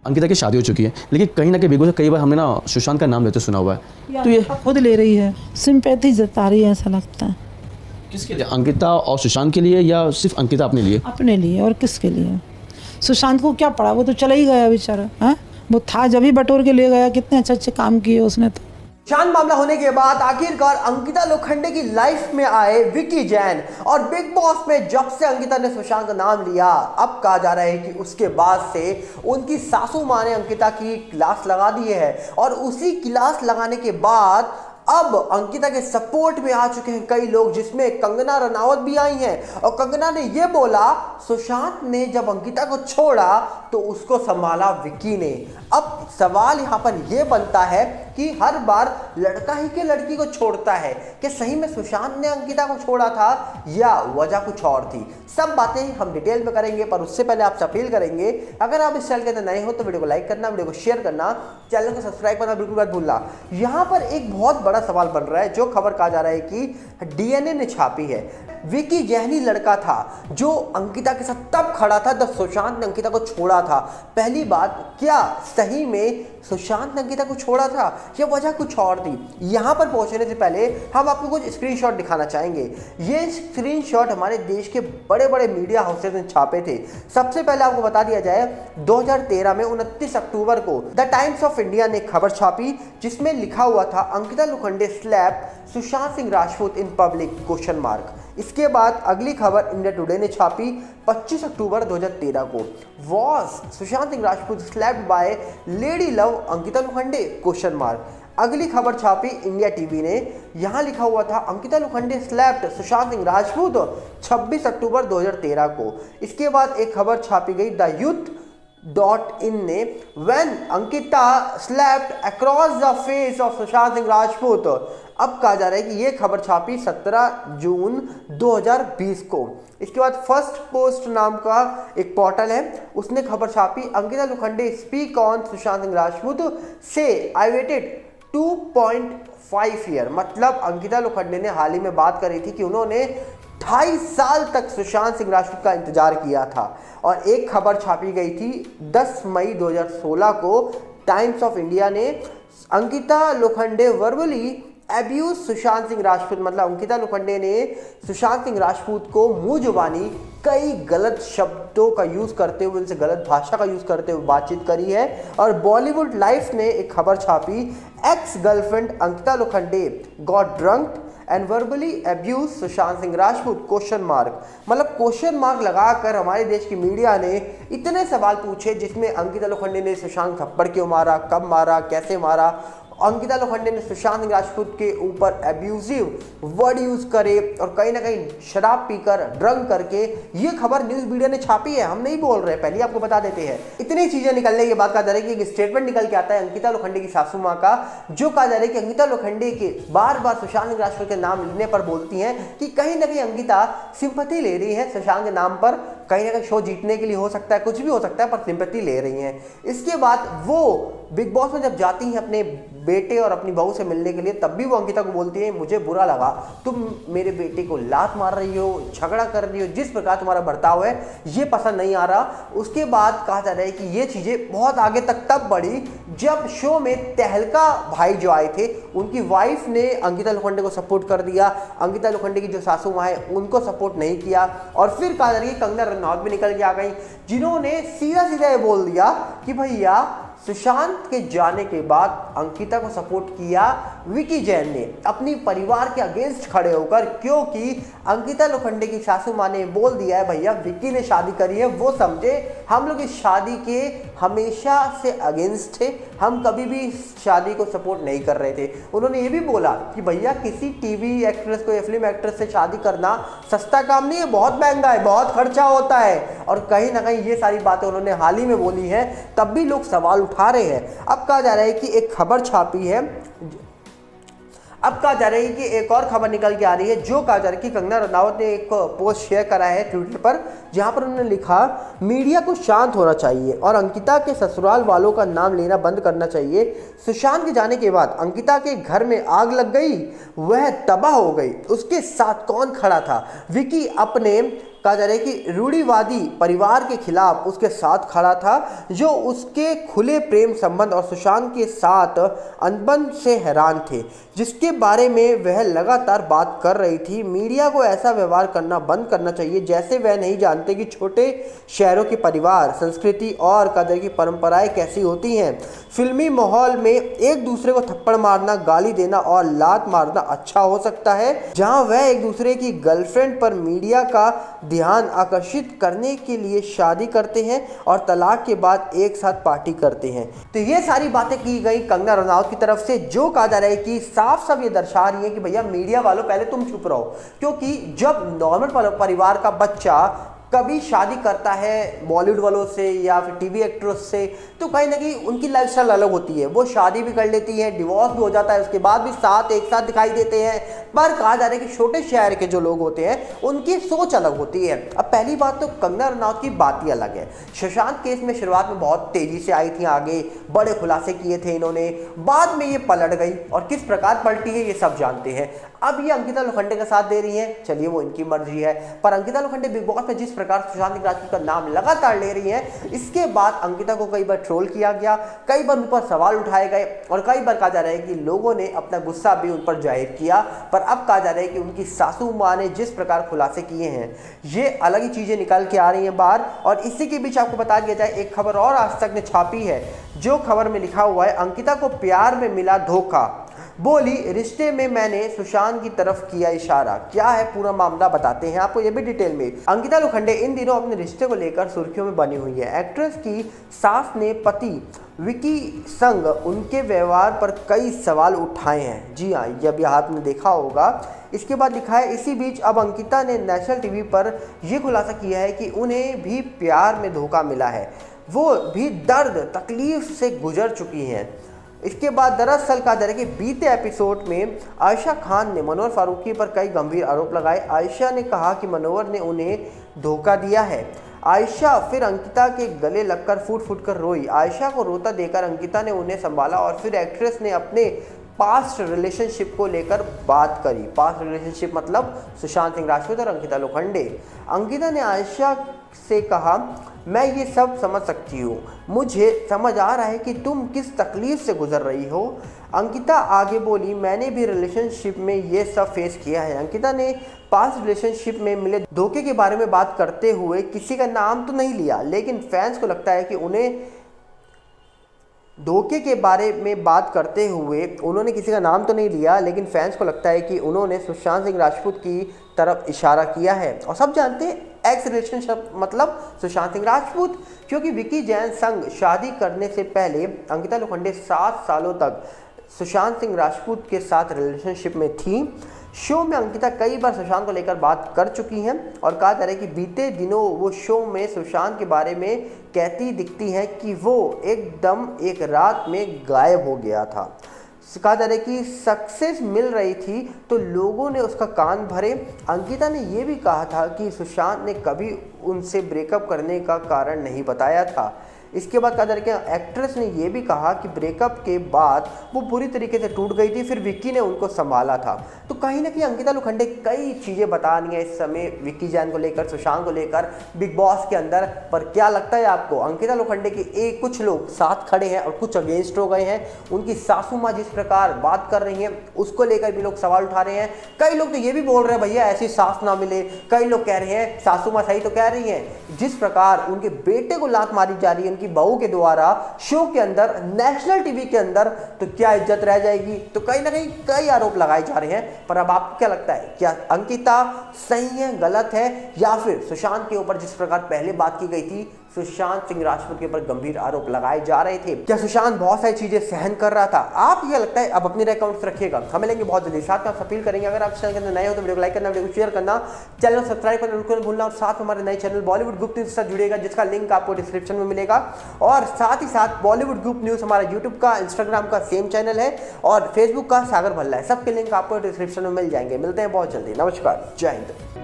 अंकिता की शादी हो चुकी है, लेकिन कहीं ना कहीं बिग बॉस में कई बार हमने ना सुशांत का नाम लेते सुना हुआ है, तो ये खुद ले रही है, सिंपैथी जता रही है, ऐसा लगता है। किसके लिए, अंकिता और सुशांत के लिए या सिर्फ अंकिता अपने लिए? अपने लिए, और किसके लिए? सुशांत को क्या पड़ा, वो तो चला ही गया बेचारा। हाँ, वो था जब ही बटोर के ले गया, कितने अच्छे अच्छे काम किए उसने तो। शांत मामला होने के बाद आखिरकार अंकिता लोखंडे की लाइफ में आए विकी जैन, और बिग बॉस में जब से अंकिता ने सुशांत का नाम लिया, अब कहा जा रहा है कि उसके बाद से उनकी सासू माँ ने अंकिता की क्लास लगा दी है, और उसी क्लास लगाने के बाद अब अंकिता के सपोर्ट में आ चुके हैं कई लोग, जिसमें कंगना रनावत भी आई हैं। और कंगना ने यह बोला, सुशांत ने जब अंकिता को छोड़ा तो उसको संभाला विकी ने। अब सवाल यहां पर यह बनता है कि हर बार लड़का ही के लड़की को छोड़ता है, कि सही में सुशांत ने अंकिता को छोड़ा था या वजह कुछ और थी? सब बातें हम डिटेल में करेंगे, पर उससे पहले आपसे अपील करेंगे, अगर आप इस चैनल के अंदर नए हो तो वीडियो को लाइक करना, वीडियो को शेयर करना, चैनल को सब्सक्राइब करना बिल्कुल मत भूलना। यहां पर एक बहुत बड़ा सवाल बन रहा है, जो खबर कहा जा रहा है कि डीएनए ने छापी है। विकी जैनी लड़का था जो अंकिता के साथ तब खड़ा था जब सुशांत ने अंकिता को छोड़ा था। पहली बात, क्या सही में सुशांत ने अंकिता को छोड़ा था या वजह कुछ और थी? यहां पर पहुंचने से पहले हम आपको कुछ स्क्रीनशॉट दिखाना चाहेंगे। ये स्क्रीनशॉट हमारे देश के बड़े बड़े मीडिया हाउसेज ने छापे थे। सबसे पहले आपको बता दिया जाए, 2013 में 29 अक्टूबर को द टाइम्स ऑफ इंडिया ने खबर छापी, जिसमें लिखा हुआ था, Ankita Lokhande slap Sushant Singh Rajput in public question mark. इसके बाद अगली खबर इंडिया टुडे ने छापी 25 अक्टूबर 2013 को, was Sushant Singh Rajput slapped by lady love Ankita Lokhande question mark. अगली खबर छापी इंडिया टीवी ने, यहां लिखा हुआ था, अंकिता लोखंडे स्लैप्ड सुशांत सिंह राजपूत 26 अक्टूबर 2013 को। इसके बाद एक खबर छापी गई द youth.in ने, when Ankita slapped across the face of Sushant Singh Rajput. अब कहा जा रहा है कि यह खबर छापी 17 जून 2020 को। इसके बाद फर्स्ट पोस्ट नाम का एक पोर्टल है, उसने खबर छापी, अंकिता लोखंडे स्पीक ऑन सुशांत सिंह राजपूत से आई वेटेड 2.5 ईयर। मतलब अंकिता लोखंडे ने हाल ही में बात करी थी कि उन्होंने 2.5 साल तक सुशांत सिंह राजपूत का इंतजार किया था। और एक खबर छापी गई थी 10 मई 2016 को, टाइम्स ऑफ इंडिया ने, अंकिता लोखंडे वर्बली अब्यूज सुशांत सिंह राजपूत। मतलब अंकिता लोखंडे ने सुशांत सिंह राजपूत को मुंह जुबानी कई गलत शब्दों का यूज करते हुए, उनसे गलत भाषा का यूज करते हुए बातचीत करी है। और बॉलीवुड लाइफ ने एक खबर छापी, ex girlfriend Ankita Lokhande got drunk and verbally abuse Sushant Singh Rajput question mark. मतलब क्वेश्चन मार्क लगाकर हमारे देश की मीडिया ने इतने सवाल पूछे, जिसमें अंकिता लोखंडे ने सुशांत थप्पड़ क्यों मारा, कब मारा, कैसे मारा, अंकिता लोखंडे ने सुशांत सिंह राजपूत के ऊपर एब्यूजिव वर्ड यूज करे, और कहीं ना कहीं शराब पीकर ड्रंक करके। ये खबर न्यूज मीडिया ने छापी है, हम नहीं बोल रहे, पहले आपको बता देते हैं। इतनी चीजें निकलने के बाद कहा जा रहा है कि एक स्टेटमेंट निकल के आता है अंकिता लोखंडे की सासू माँ का, जो कहा जा रहा है कि अंकिता लोखंडे के बार बार सुशांत सिंह राजपूत के नाम लेने पर बोलती हैं कि कहीं ना कहीं अंकिता सिंपैथी ले रही है सुशांत के नाम पर, कहीं ना कहीं शो जीतने के लिए हो सकता है, कुछ भी हो सकता है, पर सिंपैथी ले रही हैं। इसके बाद वो बिग बॉस में जब जाती हैं अपने बेटे और अपनी बहू से मिलने के लिए, तब भी वो अंकिता को बोलती है, मुझे बुरा लगा, तुम मेरे बेटे को लात मार रही हो, झगड़ा कर रही हो, जिस प्रकार तुम्हारा बर्ताव है ये पसंद नहीं आ रहा। उसके बाद कहा जा रहा है कि ये चीज़ें बहुत आगे तक तब बढ़ी जब शो में तहलका भाई जो आए थे, उनकी वाइफ ने अंकिता लोखंडे को सपोर्ट कर दिया, अंकिता लोखंडे की जो सासू माँ है उनको सपोर्ट नहीं किया। और फिर कहा जा रही है कंगना रनौत भी निकल के आ गई, जिन्होंने सीधा सीधा ये बोल दिया कि भैया सुशांत के जाने के बाद अंकिता को सपोर्ट किया विकी जैन ने, अपनी परिवार के अगेंस्ट खड़े होकर, क्योंकि अंकिता लोखंडे की सासू माँ ने बोल दिया है, भैया विकी ने शादी करी है, वो समझे हम लोग इस शादी के हमेशा से अगेंस्ट थे, हम कभी भी शादी को सपोर्ट नहीं कर रहे थे। उन्होंने ये भी बोला कि भैया किसी टीवी एक्ट्रेस को या फिल्म एक्ट्रेस से शादी करना सस्ता काम नहीं है, बहुत महंगा है, बहुत खर्चा होता है। और कहीं ना कहीं ये सारी बातें उन्होंने हाल ही में बोली हैं, तब भी लोग सवाल उठा रहे हैं। अब कहा जा रहा है कि एक खबर छापी है, अब कहा जा रहा है कि एक और खबर निकल के आ रही है, जो कहा जा रहा है कि कंगना रनावत ने एक पोस्ट शेयर करा है ट्विटर पर, जहां पर उन्होंने लिखा, मीडिया को शांत होना चाहिए और अंकिता के ससुराल वालों का नाम लेना बंद करना चाहिए। सुशांत के जाने के बाद अंकिता के घर में आग लग गई, वह तबाह हो गई, उसके साथ कौन खड़ा था? विकी अपने कहा जा रहा है कि रूढ़िवादी परिवार के खिलाफ उसके साथ खड़ा था, जो उसके खुले प्रेम संबंध और सुशांत के साथ अनबन से हैरान थे, जिसके बारे में वह लगातार बात कर रही थी। मीडिया को ऐसा व्यवहार करना बंद करना चाहिए जैसे वह नहीं जानते कि छोटे शहरों के परिवार, संस्कृति और कदर की परंपराएं कैसी होती हैं। फिल्मी माहौल में एक दूसरे को थप्पड़ मारना, गाली देना और लात मारना अच्छा हो सकता है, जहां वह एक दूसरे की गर्लफ्रेंड पर मीडिया का ध्यान आकर्षित करने के लिए शादी करते हैं और तलाक के बाद एक साथ पार्टी करते हैं। तो ये सारी बातें की गई कंगना रनौत की तरफ से, जो कहा जा रहा है कि साफ साफ ये दर्शा रही है कि भैया मीडिया वालों पहले तुम चुप रहो, क्योंकि जब नॉर्मल परिवार का बच्चा कभी शादी करता है बॉलीवुड वालों से या फिर टीवी एक्ट्रेस से, तो कहीं ना कहीं उनकी लाइफस्टाइल अलग होती है। वो शादी भी कर लेती है, डिवोर्स भी हो जाता है, उसके बाद भी एक साथ दिखाई देते हैं। पर कहा जा रहा है कि छोटे शहर के जो लोग होते हैं उनकी सोच अलग होती है। अब पहली बात तो कंगना रनौत की बात ही अलग है। सुशांत केस में शुरुआत में बहुत तेजी से आई थी आगे, बड़े खुलासे किए थे इन्होंने, बाद में ये पलट गई और किस प्रकार पलटी है ये सब जानते हैं। अब ये अंकिता लोखंडे का साथ दे रही हैं, चलिए वो इनकी मर्जी है। पर अंकिता लोखंडे बिग बॉस में जिस प्रकार सुशांत सिंह राजपूत का नाम लगातार ले रही हैं, इसके बाद अंकिता को कई बार ट्रोल किया गया, कई बार उन पर सवाल उठाए गए और कई बार कहा जा रहा है कि लोगों ने अपना गुस्सा भी उन पर जाहिर किया। पर अब कहा जा रहा है कि उनकी सासू माँ ने जिस प्रकार खुलासे किए हैं, ये अलग ही चीजें निकल के आ रही हैं बाहर। और इसी के बीच आपको बता दिया जाए, एक खबर और आज तक ने छापी है, जो खबर में लिखा हुआ है, अंकिता को प्यार में मिला धोखा, बोली रिश्ते में मैंने सुशांत की तरफ किया इशारा। क्या है पूरा मामला बताते हैं आपको ये भी डिटेल में। अंकिता लोखंडे इन दिनों अपने रिश्ते को लेकर सुर्खियों में बनी हुई है। एक्ट्रेस की सास ने पति विकी संग उनके व्यवहार पर कई सवाल उठाए हैं। जी हाँ, ये अभी आपने देखा होगा। इसके बाद लिखा है, इसी बीच अब अंकिता ने नेशनल टीवी पर यह खुलासा किया है कि उन्हें भी प्यार में धोखा मिला है, वो भी दर्द तकलीफ से गुजर चुकी हैं। इसके बाद दरअसल कहा जा रहा है कि बीते एपिसोड में आयशा खान ने मनोहर फारूकी पर कई गंभीर आरोप लगाए। आयशा ने कहा कि मनोहर ने उन्हें धोखा दिया है। आयशा फिर अंकिता के गले लगकर फूट फूट कर रोई। आयशा को रोता देखकर अंकिता ने उन्हें संभाला और फिर एक्ट्रेस ने अपने पास्ट रिलेशनशिप को लेकर बात करी। पास्ट रिलेशनशिप मतलब सुशांत सिंह राजपूत और अंकिता लोखंडे। अंकिता ने आयशा से कहा, मैं ये सब समझ सकती हूँ, मुझे समझ आ रहा है कि तुम किस तकलीफ से गुजर रही हो। अंकिता आगे बोली, मैंने भी रिलेशनशिप में ये सब फेस किया है। अंकिता ने पास्ट रिलेशनशिप में मिले धोखे के बारे में बात करते हुए किसी का नाम तो नहीं लिया, लेकिन फैंस को लगता है कि उन्हें धोखे के बारे में बात करते हुए उन्होंने किसी का नाम तो नहीं लिया, लेकिन फैंस को लगता है कि उन्होंने सुशांत सिंह राजपूत की तरफ इशारा किया है। और सब जानते हैं एक्स रिलेशनशिप मतलब सुशांत सिंह राजपूत, क्योंकि विकी जैन संग शादी करने से पहले अंकिता लोखंडे 7 सालों तक सुशांत सिंह राजपूत के साथ रिलेशनशिप में थी। शो में अंकिता कई बार सुशांत को लेकर बात कर चुकी हैं और कहा जा रहा है कि बीते दिनों वो शो में सुशांत के बारे में कहती दिखती हैं कि वो एकदम एक रात में गायब हो गया था। कहा जा रहा है कि सक्सेस मिल रही थी तो लोगों ने उसका कान भरे। अंकिता ने ये भी कहा था कि सुशांत ने कभी उनसे ब्रेकअप करने का कारण नहीं बताया था। इसके बाद कहा जा रहा है कि एक्ट्रेस ने यह भी कहा कि ब्रेकअप के बाद वो पूरी तरीके से टूट गई थी, फिर विक्की ने उनको संभाला था। तो कहीं ना कहीं अंकिता लोखंडे कई चीज़ें बता रही हैं इस समय विक्की जैन को लेकर, सुशांत को लेकर बिग बॉस के अंदर। पर क्या लगता है आपको, अंकिता लोखंडे के कुछ लोग साथ खड़े हैं और कुछ अगेंस्ट हो गए हैं। उनकी सासू माँ जिस प्रकार बात कर रही हैं उसको लेकर भी लोग सवाल उठा रहे हैं। कई लोग तो ये भी बोल रहे हैं भैया ऐसी सास ना मिले। कई लोग कह रहे हैं सासू माँ सही तो कह रही हैं, जिस प्रकार उनके बेटे को लात मारी जा रही है की बहू के द्वारा शो के अंदर, नेशनल टीवी के अंदर, तो क्या इज्जत रह जाएगी। तो कहीं ना कहीं कई आरोप लगाए जा रहे हैं। पर अब आपको क्या लगता है, क्या अंकिता सही है, गलत है, या फिर सुशांत के ऊपर जिस प्रकार पहले बात की गई थी, सुशांत सिंह राजपूत के ऊपर गंभीर आरोप लगाए जा रहे थे, क्या सुशांत बहुत सारी चीजें सहन कर रहा था? आप क्या लगता है, अब अपने अकाउंट रखिएगा। हम मिलेंगे बहुत जल्दी। साथ में आप अपील करेंगे अगर आप चैनल के अंदर नए हो तो वीडियो को लाइक करना, वीडियो को शेयर करना, चैनल को सब्सक्राइब करना बिल्कुल भूलना, और साथ में हमारे नए चैनल बॉलीवुड ग्रुप न्यूज से जुड़ेगा, जिसका लिंक आपको डिस्क्रिप्शन में मिलेगा। और साथ ही साथ बॉलीवुड ग्रुप न्यूज हमारा यूट्यूब का, इंस्टाग्राम का सेम चैनल है, और फेसबुक का सागर भल्ला है। सबके लिंक आपको डिस्क्रिप्शन में मिल जाएंगे। मिलते हैं बहुत जल्दी। नमस्कार, जय हिंद।